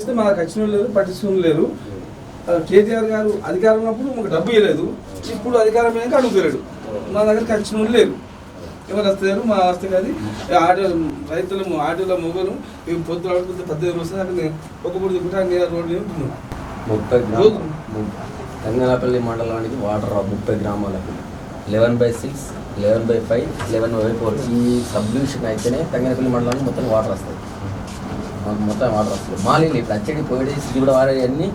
వస్తే మాకు వచ్చిన లేరు, పట్టించుకుని లేరు. కేటీఆర్ గారు అధికారం ఉన్నప్పుడు మాకు డబ్బు ఇవ్వలేదు, ఇప్పుడు అధికారం అయ్యాక అడుగుతలేడు. మా దగ్గరికి వచ్చిన లేరు, ఎవరు వస్తలేరు. మా వస్తే కానీ రైతులు ఆటోల మొగలు పొద్దున ఆడుకుంటే 18 వస్తుంది. అక్కడ ఒక పూట దిగుతా నేను రోడ్డు ఉంటున్నాను. 30 తంగలపల్లి మండలానికి వాటర్ 30 గ్రామాలకు 11/6, 11/5, 11/4 ఈ సబ్డివిజన్ అయితేనే తంగలపల్లి మండలానికి మొత్తం వాటర్ వస్తాయి. మాకు మొత్తం వాటర్ వస్తుంది. మాలీలు ఇప్పుడు అచ్చడి పోయి సిగ్గుడు వాడే అన్నీ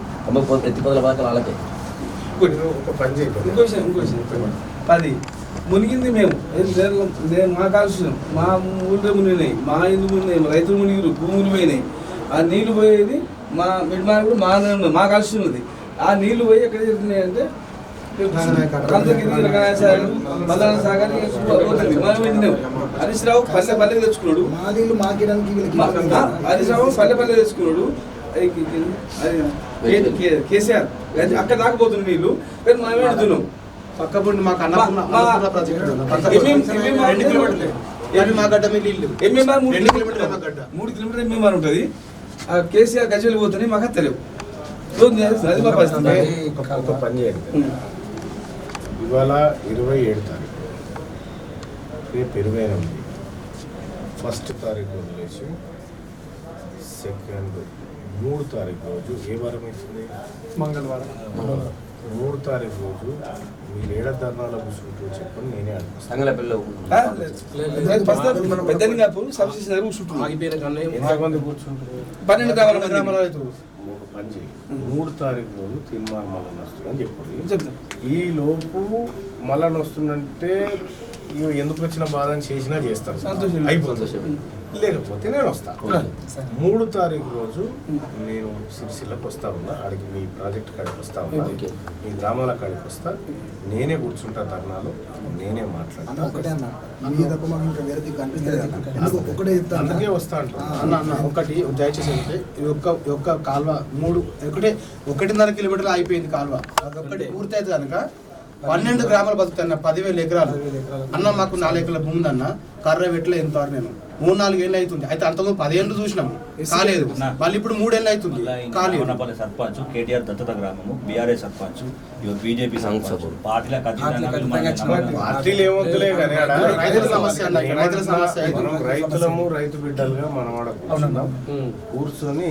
ఎత్తిపోతల పాకలు వాళ్ళకే. ఇంకో విషయం 10 మునిగింది మేము మా కాలుష్యం, మా ఊళ్ళో మునిగినాయి, మా ఇల్లు మునిగినాయి, రైతులు మునిగిరు, భూములు పోయినాయి. ఆ నీళ్లు పోయేది మా మిడ్మార్లు మా కాలుష్యం ఉంది. ఆ నీళ్లు పోయి ఎక్కడ జరుగుతున్నాయి అంటే మల్లన్న సాగర్ హరీష్ రావు పల్లె తెచ్చుకున్నాడు. హరీష్ రావు పల్లె తెచ్చుకున్నాడు. కేసీఆర్ అక్కడ దాకపోతుంది నీళ్లు, కానీ మనమే అడుగుతున్నాం. పక్కపండి మాకు అన్నపూర్ణ ప్రాజెక్ట్ 3 కిలోమీటర్ ఎంఎంఆర్ ఉంటుంది. కేసీఆర్ గజలు పోతున్నాయి, మాకు తెలియదు. ఒక పని చేయండి, ఇవాళ 27 తారీఖు, రేపు 28, 1 తారీఖు వదిలేసి 2, 3 తారీఖు రోజు ఏ వారం అవుతుంది? మంగళవారం. 3 తారీఖు రోజు మీరు ఏడ ధర్నాలు కూర్చుంటూ చెప్పండి, నేనే అడుగుతాను. ఎంతమంది కూర్చుంటారు? 12 గ్రామాలు. ఒక పని చేయి, 3 తారీఖు రోజు తీర్మానం మళ్ళీ వస్తుంది అని చెప్పండి. ఈ లోపు మళ్ళీ వస్తుందంటే ఎందుకు వచ్చిన బాధ చేసినా చేస్తాను, అయిపోతుంది. లేకపోతే నేను వస్తాను. 3 తారీఖు రోజు నేను సిరిసిల్లకు వస్తా ఉన్నా, అడిగి మీ ప్రాజెక్ట్ కాడికి వస్తా ఉన్నా, మీ గ్రామాల కాడికి వస్తా, నేనే కూర్చుంటా ధర్నాలు, నేనే మాట్లాడతాను. అందుకే వస్తా అంటున్నా. ఒకటి దయచేసి ఒక్క కాలువ 1.5 కిలోమీటర్లు అయిపోయింది కాలువ. అదొక్కటి పూర్తి అయితే కనుక 12 గ్రామాలు బతుకుతాయి. 10,000 ఎకరాలు అన్న, మాకు 4 ఎకరాల భూమి అన్న. కర్ర వెట్ల ఎంత నేను 3-4 ఏళ్ళు అవుతుంది. అయితే అంతకుముందు 10 ఏళ్ళు చూసినాము, కాలేదు. మళ్ళీ ఇప్పుడు 3 ఏళ్ళు అవుతుంది, కాలేదు. సర్పంచ్ కేటీఆర్ దత్తత గ్రామము, బీఆర్ఎస్ సర్పంచ్, బీజేపీ పార్టీలు ఏమొద్దులే కానీ రైతుల సమస్య, రైతులము రైతు బిడ్డలుగా మనం ఆడ కూర్చొని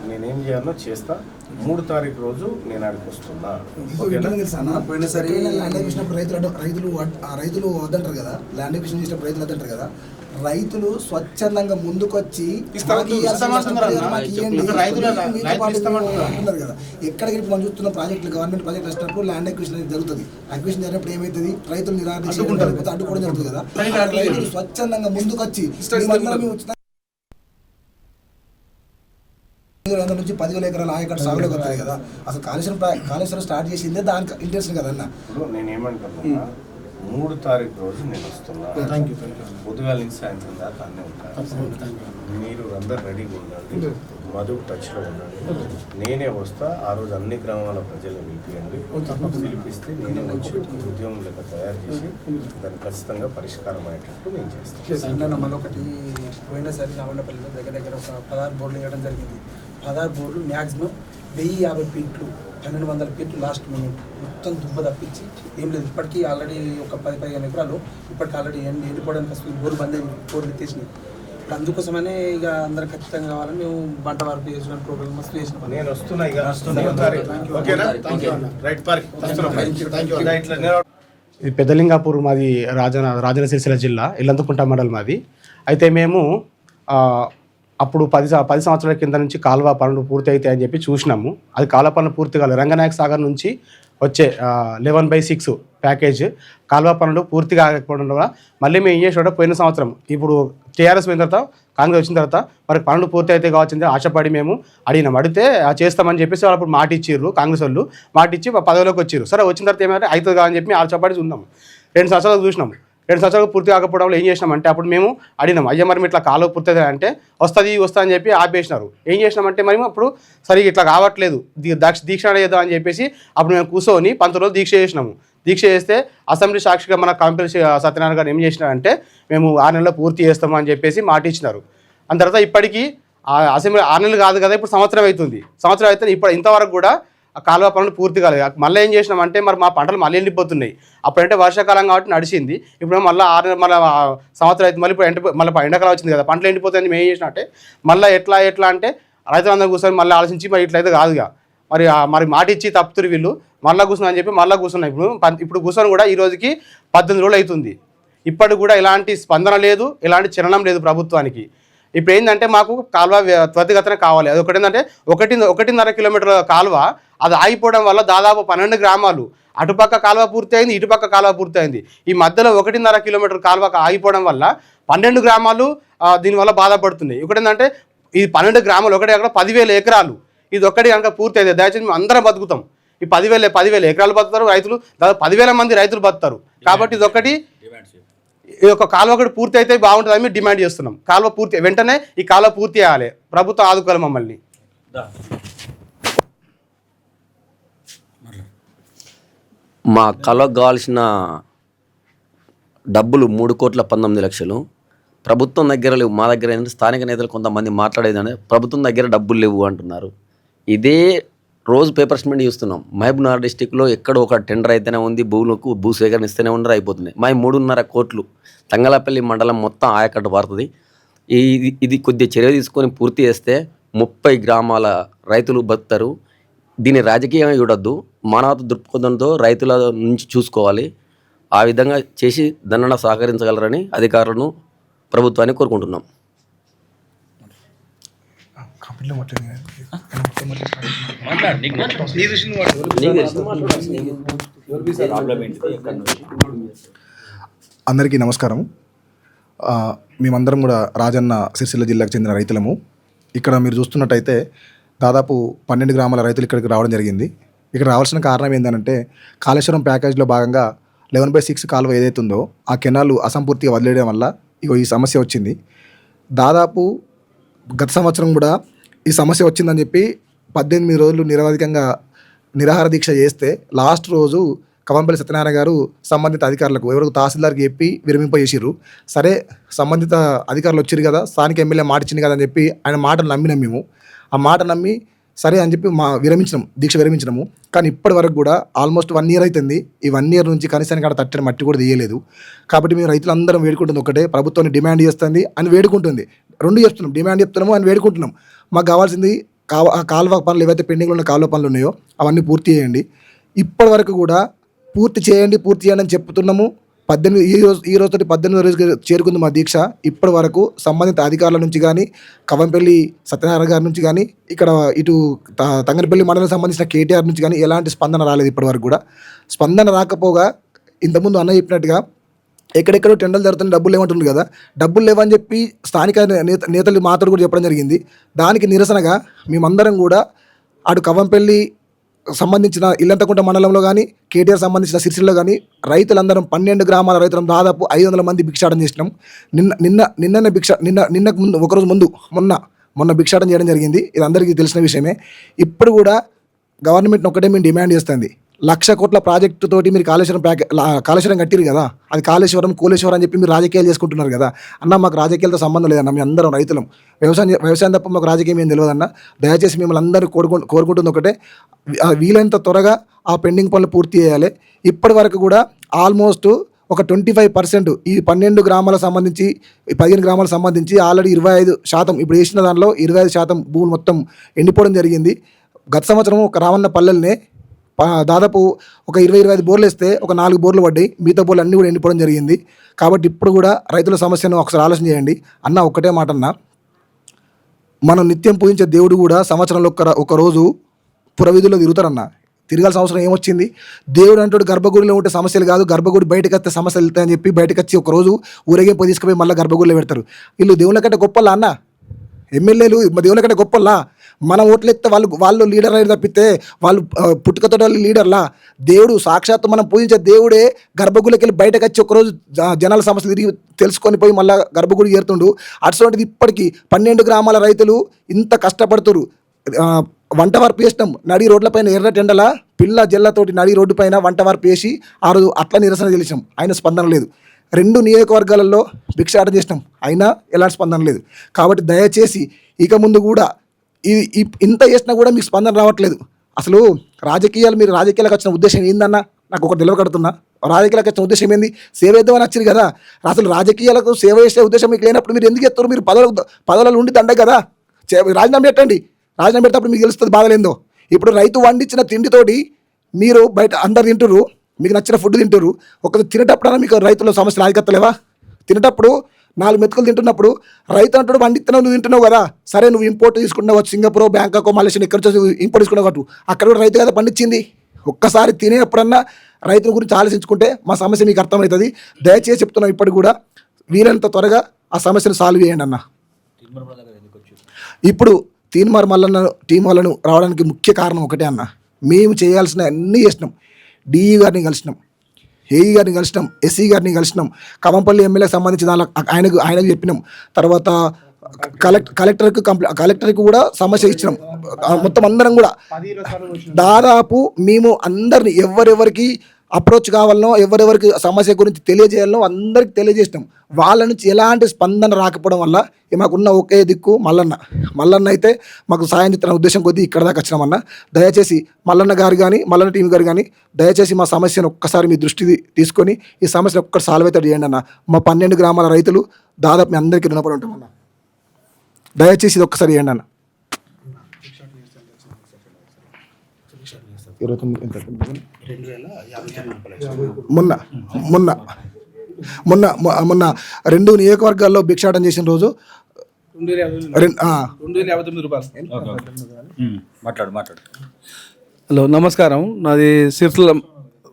నేనేం చేయాలో చేస్తా. 3 తారీఖు రోజు నేను ఆడికి వస్తున్నా. పోయినసారి ల్యాండ్ ఎక్విజిషన్ రైతులు వద్దంటారు కదా, ల్యాండ్ ఎక్విజిషన్ చేసినప్పుడు రైతులు వద్దంటారు కదా. రైతులు స్వచ్ఛందంగా ముందుకొచ్చి అంటున్నారు కదా. ఎక్కడికి మనం చూస్తున్న ప్రాజెక్టులు, గవర్నమెంట్ ప్రాజెక్ట్ వచ్చినప్పుడు ల్యాండ్ ఎక్విజిషన్ జరుగుతుంది. ఎక్విజిషన్ జరిగినప్పుడు ఏమవుతుంది, రైతులు నిరాకరించకపోతే అడ్డుకోవడం జరుగుతుంది కదా. రైతులు స్వచ్ఛందంగా ముందుకొచ్చి నుంచి 10,000 ఎకరాల ఆయకట్టు సాగులోకి వస్తాయి కదా. అసలు కాళేశ్వరం స్టార్ట్ చేసిందే దానికి ఇంట్రెస్ట్ కదన్న. ఇప్పుడు నేనేమంటున్నా, 3 తారీఖు రోజు నేను వస్తున్నా. పొద్దుగాల నుంచి సాయంత్రం దాకా అన్నీ ఉంటాను. మీరు అందరు రెడీగా ఉండండి, మధు టచ్లో ఉండండి. నేనే వస్తా. ఆ రోజు అన్ని గ్రామాల ప్రజలు పిలిపిస్తే నేనే వచ్చి ఉద్యమం లెక్క తయారు చేసి దాన్ని ఖచ్చితంగా పరిష్కారం అయ్యేటట్టు నేను చేస్తాను. మరొకటి, పోయినసారి రావణపల్లిలో దగ్గర ఒక 16 బోర్డులు వేయడం జరిగింది. 16 బోర్డులు మ్యాక్సిమం 1050 ఫీట్లు, 1200 ఫీట్లు లాస్ట్ మూమెంట్ మొత్తం దుబ్బ తప్పించి ఏం లేదు. ఇప్పటికీ ఆల్రెడీ ఒక 10-15 ఎకరాలు ఇప్పటికి ఆల్రెడీ ఎండిపోవడానికి అసలు బోర్డు బంద్ అయింది, బోర్డు ఎత్తేసినాయి. అందుకోసమనే ఇక అందరూ ఖచ్చితంగా కావాలని మేము బంట వరకు చేసిన ప్రోగ్రామ్ మస్తు చేసినాం. నేను వస్తున్నా. ఇది పెద్దలింగాపూర్, మాది రాజన్న సిరిసిల్ల జిల్లా, ఇల్లంతకుంట మండలం మాది. అయితే మేము అప్పుడు 10 సంవత్సరాల కింద నుంచి కాలువ పనులు పూర్తి అవుతాయి అని చెప్పి చూసినాము. అది కాలువ పనులు పూర్తి కాలేదు. రంగనాయక సాగర్ నుంచి వచ్చే 11/6 ప్యాకేజ్ కాలువ పనులు పూర్తి కాకపోవడం వల్ల మళ్ళీ మేము ఏం చేసినా పోయిన సంవత్సరం, ఇప్పుడు టీఆర్ఎస్ పోయిన తర్వాత కాంగ్రెస్ వచ్చిన తర్వాత మనకు పనులు పూర్తి అయితే కావచ్చింది ఆశపడి మేము అడిగితే చేస్తామని చెప్పేసి వాళ్ళు అప్పుడు మాట ఇచ్చిర్రు. కాంగ్రెస్ వాళ్ళు మాట ఇచ్చి 10లోకి వచ్చారు. సరే వచ్చిన తర్వాత ఏమంటే అవుతుంది కాదని చెప్పి ఆశపడి ఉన్నాము. 2 సంవత్సరాలు చూసినాము. 2 సంవత్సరాలు పూర్తి కాకపోవడంలో ఏం చేసినామంటే అప్పుడు మేము అడిగినాం, అయ్యా మరి ఇట్లా కాలువ పూర్తి అంటే వస్తా అని చెప్పి ఆపేసినారు. ఏం చేసినామంటే మరి అప్పుడు సరిగ్గా ఇట్లా కావట్లేదు, దీక్ష చేద్దాం అని చెప్పేసి అప్పుడు మేము కూర్చొని 19 రోజులు దీక్ష చేసినాము. దీక్ష చేస్తే అసెంబ్లీ సాక్షిగా మన కాంపిల్ సత్యనారాయణ గారు ఏం చేసినారంటే మేము 6 నెలల్లో పూర్తి చేస్తాము అని చెప్పేసి మాట ఇచ్చినారు. అంత తర్వాత ఇప్పటికీ అసెంబ్లీ 6 నెలలు కాదు కదా, ఇప్పుడు సంవత్సరం అవుతుంది. సంవత్సరం అయితే ఇప్పుడు ఇంతవరకు కూడా ఆ కాలువ పనులు పూర్తి కాలేదు. మళ్ళీ ఏం చేసినామంటే మరి మా పంటలు మళ్ళీ ఎండిపోతున్నాయి. అప్పుడంటే వర్షాకాలం కాబట్టి నడిచింది. ఇప్పుడు మళ్ళీ 6 నెలలు మళ్ళీ సంవత్సరం అయితే మళ్ళీ ఇప్పుడు మళ్ళీ ఎండాకాలం వచ్చింది కదా, పంటలు ఎండిపోతాయని మేము ఏం చేసినట్టే మళ్ళీ ఎట్లా అంటే రైతులందరూ కూర్చొని మళ్ళీ ఆలోచించి మరి ఇట్లయితే కాదుగా, మరి మాట ఇచ్చి తప్పుతురు వీళ్ళు మళ్ళీ కూర్చున్నా అని చెప్పి మళ్ళీ కూర్చున్నాయి. ఇప్పుడు కూర్చొని కూడా ఈ రోజుకి 18 రోజులు అవుతుంది. ఇప్పటికి కూడా ఎలాంటి స్పందన లేదు, ఎలాంటి చలనం లేదు ప్రభుత్వానికి. ఇప్పుడు ఏంటంటే మాకు కాలువ త్వరితగతిన కావాలి. అది ఒకటి ఏంటంటే 1.5 కిలోమీటర్ల కాలువ అది ఆగిపోవడం వల్ల దాదాపు 12 గ్రామాలు, అటుపక్క కాలువ పూర్తి అయింది, ఇటుపక్క కాలువ పూర్తి అయింది. ఈ మధ్యలో 1.5 కిలోమీటర్ కాలువ ఆగిపోవడం వల్ల 12 గ్రామాలు దీనివల్ల బాధపడుతున్నాయి. ఒకటి ఏంటంటే ఈ 12 గ్రామాలు ఒకటి అక్కడ 10,000 ఎకరాలు, ఇది ఒక్కటి కనుక పూర్తి అయితే దయచేసి మేము అందరం బతుకుతాం. ఈ 10,000 ఎకరాలు బతుకుతారు రైతులు, దాదాపు 10,000 మంది రైతులు బతుకుతారు. కాబట్టి ఇది ఒకటి, ఈ యొక్క కాలువ ఒకటి పూర్తి అయితే బాగుంటుందని మేము డిమాండ్ చేస్తున్నాం. కాలువ పూర్తి వెంటనే ఈ కాలువ పూర్తి చేయాలి, ప్రభుత్వం ఆదుకోవాలి మమ్మల్ని. మా కాలువకు కావాల్సిన డబ్బులు 3,19,00,000 ప్రభుత్వం దగ్గర లేవు. మా దగ్గర ఏంటంటే స్థానిక నేతలు కొంతమంది మాట్లాడేదని ప్రభుత్వం దగ్గర డబ్బులు లేవు అంటున్నారు. ఇదే రోజు పేపర్ స్టేట్మెంట్ చూస్తున్నాం. మహబూబ్నగర్ డిస్టిక్లో ఎక్కడో ఒక టెండర్ అయితేనే ఉంది, భూములకు భూసేకరణ ఇస్తేనే ఉండరు, అయిపోతున్నాయి. మా 3.5 కోట్లు తంగలపల్లి మండలం మొత్తం ఆయకట్టు పడుతుంది. ఇది కొద్దిగా చర్య తీసుకొని పూర్తి చేస్తే 30 గ్రామాల రైతులు బతుకుతారు. దీన్ని రాజకీయంగా చూడొద్దు, మానవత దృక్పథంతో రైతుల నుంచి చూసుకోవాలి. ఆ విధంగా చేసి దండన సహకరించగలరని అధికారులను ప్రభుత్వాన్ని కోరుకుంటున్నాం. అందరికీ నమస్కారం. మేమందరం కూడా రాజన్న సిరిసిల్ల జిల్లాకు చెందిన రైతులము. ఇక్కడ మీరు చూస్తున్నట్టయితే దాదాపు 12 గ్రామాల రైతులు ఇక్కడికి రావడం జరిగింది. ఇక్కడ రావాల్సిన కారణం ఏంటంటే కాళేశ్వరం ప్యాకేజ్లో భాగంగా 11/6 కాలువ ఏదైతే ఉందో ఆ కెనాలు అసంపూర్తిగా వదిలేయడం వల్ల ఈ సమస్య వచ్చింది. దాదాపు గత సంవత్సరం కూడా ఈ సమస్య వచ్చిందని చెప్పి 18 రోజులు నిరవధికంగా నిరాహార దీక్ష చేస్తే లాస్ట్ రోజు కవంపల్లి సత్యనారాయణ గారు సంబంధిత అధికారులకు ఎవరికి తహసీల్దార్కి చెప్పి విరమింపజేసిర్రు. సరే సంబంధిత అధికారులు వచ్చారు కదా, స్థానిక ఎమ్మెల్యే మాట ఇచ్చింది కదా అని చెప్పి ఆయన మాటను నమ్మినాం మేము. ఆ మాట నమ్మి సరే అని చెప్పి దీక్ష విరమించినాము. కానీ ఇప్పటి వరకు కూడా ఆల్మోస్ట్ 1 year అవుతుంది. ఈ 1 year నుంచి కనీసానికి అక్కడ తట్టని మట్టి కూడా తీయలేదు. కాబట్టి మేము రైతులందరం వేడుకుంటుంది ఒకటే, ప్రభుత్వాన్ని డిమాండ్ చేస్తుంది అని వేడుకుంటుంది. 2 చెప్తున్నాం, డిమాండ్ చెప్తున్నాము అని వేడుకుంటున్నాం. మాకు కావాల్సింది కాలువ పనులు ఏవైతే పెండింగ్లో ఉన్న కాలువ పనులు ఉన్నాయో అవన్నీ పూర్తి చేయండి. ఇప్పటి వరకు కూడా పూర్తి చేయండి అని చెప్తున్నాము. ఈ రోజుతో 18 రోజుకి చేరుకుంది మా దీక్ష. ఇప్పటి వరకు సంబంధిత అధికారుల నుంచి కానీ, కవంపల్లి సత్యనారాయణ గారి నుంచి కానీ, ఇక్కడ ఇటు తంగనపల్లి మండలం సంబంధించిన కేటీఆర్ నుంచి కానీ ఎలాంటి స్పందన రాలేదు. ఇప్పటి వరకు కూడా స్పందన రాకపోగా ఇంతకుముందు అన్న చెప్పినట్టుగా ఎక్కడెక్కడో టెండర్లు జరుగుతున్న డబ్బులు లేవంటుంది కదా, డబ్బులు లేవని చెప్పి స్థానిక నేతలు మాతో కూడా చెప్పడం జరిగింది. దానికి నిరసనగా మేమందరం కూడా అటు కవంపల్లి సంబంధించిన ఇల్లంతకుంట మండలంలో కానీ, కేటీఆర్ సంబంధించిన సిరిసిల్లో కానీ రైతులందరం 12 గ్రామాల రైతులం దాదాపు 500 మంది భిక్షాటన చేసినాం. నిన్నకు ముందు ఒకరోజు ముందు మొన్న భిక్షాటన చేయడం జరిగింది. ఇది అందరికీ తెలిసిన విషయమే. ఇప్పుడు కూడా గవర్నమెంట్ని ఒకటే మేము డిమాండ్ చేస్తుంది, 1,00,000 కోట్ల ప్రాజెక్టు తోటి మీరు కాళేశ్వరం కట్టిరు కదా, అది కోలేశ్వరం అని చెప్పి మీరు రాజకీయాలు చేసుకుంటున్నారు కదా అన్న. మాకు రాజకీయాలతో సంబంధం లేదన్న, మేము అందరం రైతులం, వ్యవసాయం తప్ప మాకు రాజకీయం ఏం తెలియదన్న. దయచేసి మిమ్మల్ని అందరూ కోరుకుంటుంది ఒకటే, వీలైనంత త్వరగా ఆ పెండింగ్ పనులు పూర్తి చేయాలి. ఇప్పటి వరకు కూడా ఆల్మోస్ట్ ఒక 25% ఈ 12 గ్రామాలకు సంబంధించి 15 గ్రామాలకు సంబంధించి ఆల్రెడీ 25%, ఇప్పుడు వేసిన దానిలో 25% భూములు మొత్తం ఎండిపోవడం జరిగింది. గత సంవత్సరం ఒక రామన్న పల్లెల్నే దాదాపు ఒక 20-25 బోర్లు వేస్తే ఒక 4 బోర్లు పడ్డాయి, మిగతా బోర్లు అన్నీ కూడా ఎండిపోవడం జరిగింది. కాబట్టి ఇప్పుడు కూడా రైతుల సమస్యను ఒకసారి ఆలోచన చేయండి అన్న. ఒక్కటే మాట అన్న, మనం నిత్యం పూజించే దేవుడు కూడా సంవత్సరంలో ఒక రోజు పురవీధుల్లో తిరుగుతారన్న. తిరగాల్సిన అవసరం ఏమొచ్చింది? దేవుడు అంటాడు గర్భగుడిలో ఉంటే సమస్యలు కాదు, గర్భగుడి బయటకు వస్తే సమస్యలు వెళ్తాయని చెప్పి బయటకు వచ్చి ఒకరోజు ఊరేగింపు తీసుకుపోయి మళ్ళీ గర్భగుడిలో పెడతారు. వీళ్ళు దేవుళ్ళ కంటే గొప్పలా అన్న? ఎమ్మెల్యేలు దేవుళ్ళ కంటే గొప్పలా? మనం ఓట్లు ఎత్తే వాళ్ళు లీడర్ అయ్యి తప్పితే వాళ్ళు పుట్టుకతో వాళ్ళు లీడర్లా? దేవుడు సాక్షాత్తు మనం పూజించే దేవుడే గర్భగుడికి వెళ్ళి బయటకు వచ్చి ఒకరోజు జనాల సమస్యలు తిరిగి తెలుసుకొని పోయి మళ్ళీ గర్భగుడి చేరుతుండు. అటువంటిది ఇప్పటికీ 12 గ్రామాల రైతులు ఇంత కష్టపడుతురు. వంట వార్పు వేసినాం, నడి రోడ్లపైన ఎర్ర టెండల పిల్ల జల్లతోటి నడి రోడ్డు పైన వంట వార్పు వేసి ఆ రోజు అట్లా నిరసన తెలిసినాం. ఆయన స్పందన లేదు. 2 నియోజకవర్గాలలో భిక్షాటన చేసినాం, అయినా ఎలాంటి స్పందన లేదు. కాబట్టి దయచేసి ఇక ముందు కూడా ఇంత చేసినా కూడా మీకు స్పందన రావట్లేదు. అసలు మీరు రాజకీయాలకు వచ్చిన ఉద్దేశం ఏందన్నా నాకు ఒకటి నిలవకడుతున్నా. రాజకీయాలకు వచ్చిన ఉద్దేశం ఏంది? సేవ చేద్దామని వచ్చింది కదా. అసలు రాజకీయాలకు సేవ చేసే ఉద్దేశం మీకు లేనప్పుడు మీరు ఎందుకు ఎత్తారు? మీరు పదవులలో ఉండి దండే కదా. రాజీనామా పెట్టండి. రాజీనామా పెట్టినప్పుడు మీకు తెలుస్తుంది బాధలేందో. ఇప్పుడు రైతు వండించిన తిండితోటి మీరు బయట అందరు తింటురు, మీకు నచ్చిన ఫుడ్ తింటురు. ఒక తినేటప్పుడన్నా మీకు రైతుల సమస్యలు ఆధికత్తలేవా? తినేటప్పుడు 4 మెతుకులు తింటున్నప్పుడు రైతు అంటాడు వండిస్తున్నావు, నువ్వు తింటున్నావు కదా. సరే నువ్వు ఇంపోర్ట్ తీసుకున్నావు, సింగపూర్, బ్యాంకాక్, మలేషియా ఇక్కడ ఇంపోర్ట్ తీసుకున్నావు కాబట్టి అక్కడ కూడా రైతు కదా పండించింది. ఒక్కసారి తినేటప్పుడన్నా రైతుల గురించి ఆలోచించుకుంటే మా సమస్య మీకు అర్థమవుతుంది. దయచేసి చెప్తున్నాం, ఇప్పటికి కూడా వీలైనంత త్వరగా ఆ సమస్యను సాల్వ్ చేయండి అన్న. ఇప్పుడు తీన్మార్ మల్లన్న టీం వాళ్ళను రావడానికి ముఖ్య కారణం ఒకటే అన్న. మేము చేయాల్సిన అన్నీ చేసినాం. డిఈ గారిని కలిసినాం, ఏఈ గారిని కలిసినాం, ఎస్సీ గారిని కలిసినాం, కమంపల్లి ఎమ్మెల్యేకి సంబంధించి ఆయనకు చెప్పినాం. తర్వాత కలెక్టర్కి కూడా సమస్య ఇచ్చినాం. మొత్తం అందరం కూడా దాదాపు మేము అందరిని ఎవరెవరికి అప్రోచ్ కావాలనో, ఎవరెవరికి సమస్య గురించి తెలియజేయాలనో అందరికి తెలియజేసినాం. వాళ్ళ నుంచి ఎలాంటి స్పందన రాకపోవడం వల్ల మాకున్న ఒకే దిక్కు మల్లన్న అయితే మాకు సాయం చేస్తున్న ఉద్దేశం కొద్దీ ఇక్కడ దాకా వచ్చినామన్న. దయచేసి మల్లన్న గారు కానీ మల్లన్న టీం గారు కానీ దయచేసి మా సమస్యను ఒక్కసారి మీ దృష్టి తీసుకొని ఈ సమస్యను ఒక్కటి సాల్వ్ అయితే చేయండి అన్న. మా 12 గ్రామాల రైతులు దాదాపు మీ అందరికీ రుణపడి ఉంటామన్న. దయచేసి ఇది ఒక్కసారి చేయండి అన్న. 2009 మొన్న 2 నియోజకవర్గాల్లో భిక్షాటన చేసిన రోజు 2,059 రూపాయలు. మాట్లాడు. హలో, నమస్కారం. నాది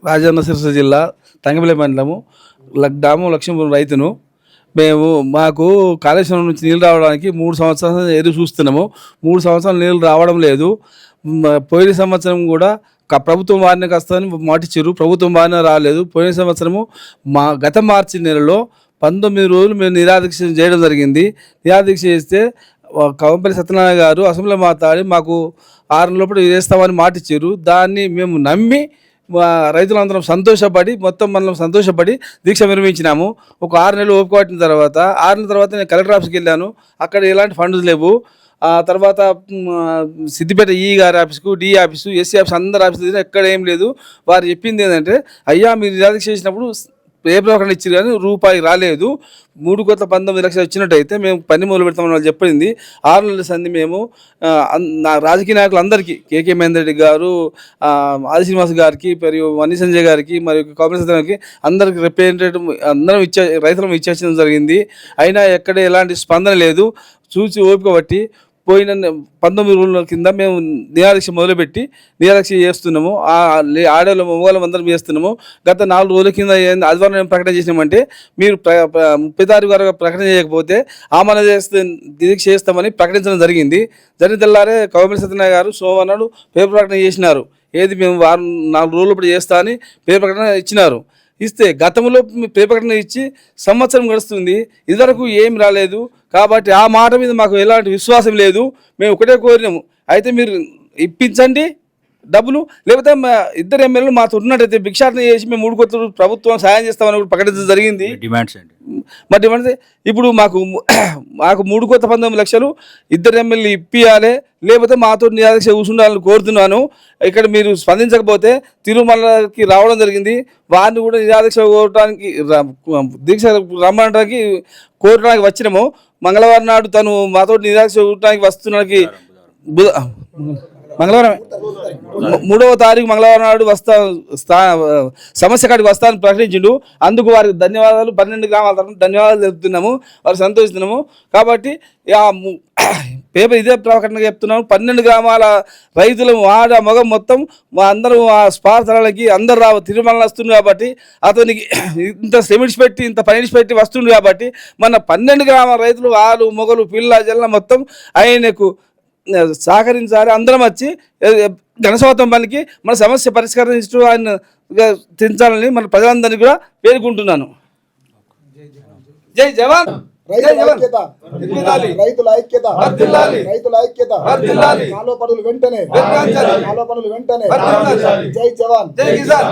రాజన్న సిరిసిల్ల జిల్లా తంగపల్లి మండలము గ్రామం లక్ష్మీపురం రైతును. మాకు కాళేశ్వరం నుంచి నీళ్ళు రావడానికి 3 సంవత్సరాలు ఎదురు చూస్తున్నాము. 3 సంవత్సరాలు నీళ్ళు రావడం లేదు. పోయిన సంవత్సరం కూడా ప్రభుత్వం వారిని వస్తుందని మాటిచ్చారు, ప్రభుత్వం వారిని రాలేదు. పోయిన సంవత్సరము గత మార్చి నెలలో 19 రోజులు మేము నిరాదీక్ష చేయడం జరిగింది. నిరాదీక్ష చేస్తే కవంపల్లి సత్యనారాయణ గారు అసెంబ్లీలో మాట్లాడి మాకు 6 నెలల లోపల చేస్తామని మాటిచ్చారు. దాన్ని మేము నమ్మి రైతులందరం సంతోషపడి దీక్ష నిర్వహించినాము. ఒక 6 నెలలు ఓపిక పట్టిన తర్వాత 6 నెలల తర్వాత నేను కలెక్టర్ ఆఫీస్కి వెళ్ళాను. అక్కడ ఎలాంటి ఫండ్స్ లేవు. ఆ తర్వాత సిద్దిపేట ఈ గారి ఆఫీస్కు, డి ఆఫీసు, ఎస్సీ ఆఫీస్ అందరి ఆఫీసు ఎక్కడ ఏం లేదు. వారు చెప్పింది ఏంటంటే, అయ్యా మీరు నిరాదీక్ష చేసినప్పుడు పేపర్ ఒకటి ఇచ్చారు కానీ రూపాయి రాలేదు. 3,19,00,000 వచ్చినట్టయితే మేము పని మొదలు పెడతామని వాళ్ళు చెప్పింది. 6 నెలల సంది మేము రాజకీయ నాయకులు అందరికీ, కేకే మహేందర్ రెడ్డి గారు, ఆది శ్రీనివాస్ గారికి, మరియు వన్ని సంజయ్ గారికి, మరియు కాంగ్రెస్ గారికి అందరికి రిప్రజెంటేటివ్ అందరం రైతులను ఇచ్చేయడం జరిగింది. అయినా ఎక్కడ ఎలాంటి స్పందన లేదు. చూసి ఓపిక బట్టి పోయిన 19 రోజుల కింద మేము నిరాదీక్ష మొదలుపెట్టి నిరాదీక్ష చేస్తున్నాము. ఆడవాళ్ళు మగవాళ్ళం అందరం చేస్తున్నాము. గత 4 రోజుల కింద ఆదివారం మేము ప్రకటన చేసినామంటే, మీరు 30 తారీఖు వరకు ప్రకటన చేయకపోతే ఆమరణ దీక్ష చేస్తామని ప్రకటించడం జరిగింది. జరిగిన తెల్లారే కవంపల్లి సత్యనారాయణ గారు సోమవారం నాడు పేపర్ ప్రకటన చేసినారు. మేము 4 రోజులు ఇప్పుడు చేస్తా అని పేపర్ ప్రకటన ఇచ్చినారు. ఇస్తే గతంలో పేపర్ ప్రకటన ఇచ్చి సంవత్సరం గడుస్తుంది, ఇదివరకు ఏం రాలేదు. కాబట్టి ఆ మాట మీద మాకు ఎలాంటి విశ్వాసం లేదు. మేము ఒకటే కోరినాము, అయితే మీరు ఇప్పించండి డబ్బులు, లేకపోతే 2 ఎమ్మెల్యేలు మాతో ఉన్నట్టయితే భిక్షాటన చేసి మేము 3 కోట్లు ప్రభుత్వం సాయం చేస్తామని ప్రకటించడం జరిగింది. డిమాండ్స్ ఏంటి? మా డిమాండ్స్ ఇప్పుడు మాకు 3,19,00,000 2 ఎమ్మెల్యేలు ఇప్పియాలి, లేకపోతే మాతో నిరాదీక్ష కూర్చుండాలని కోరుతున్నాను. ఇక్కడ మీరు స్పందించకపోతే తిరుమలకి రావడం జరిగింది. వారిని కూడా నిరాదీక్ష కోరడానికి దీక్ష రమ్మడానికి కోరడానికి వచ్చినాము. మంగళవారం నాడు తను మాతో నిరాదీక్ష కూరడానికి వస్తున్నానికి మంగళవారం 3వ తారీఖు మంగళవారం నాడు సమస్య కాడికి వస్తానని ప్రకటించిండు. అందుకు వారికి ధన్యవాదాలు, 12 గ్రామాల తరఫున ధన్యవాదాలు తెలుపుతున్నాము, వారికి సంతోషిస్తున్నాము. కాబట్టి పేపర్ ఇదే ప్రకటన చెప్తున్నాము. 12 గ్రామాల రైతులు ఆడ మగ మొత్తం మా అందరూ ఆ స్పార్థలకి అందరు తిరుమల వస్తుంది. కాబట్టి అతనికి ఇంత శ్రమించి పెట్టి ఇంత పని పెట్టి వస్తుంది. కాబట్టి మన 12 గ్రామాల రైతులు వాళ్ళు మొగలు పిల్ల జల్ల మొత్తం ఆయనకు సహకరించాలి. అందరం వచ్చి ఘనస్వాతం పనికి మన సమస్య పరిష్కరించు ఆయన తెంచాలని మన ప్రజలందరినీ కూడా పేర్కొంటున్నాను. జై జవాన్, రైతుల ఐక్యత, కాలువ పనులు వెంటనే, జై జవాన్, జై కిసాన్.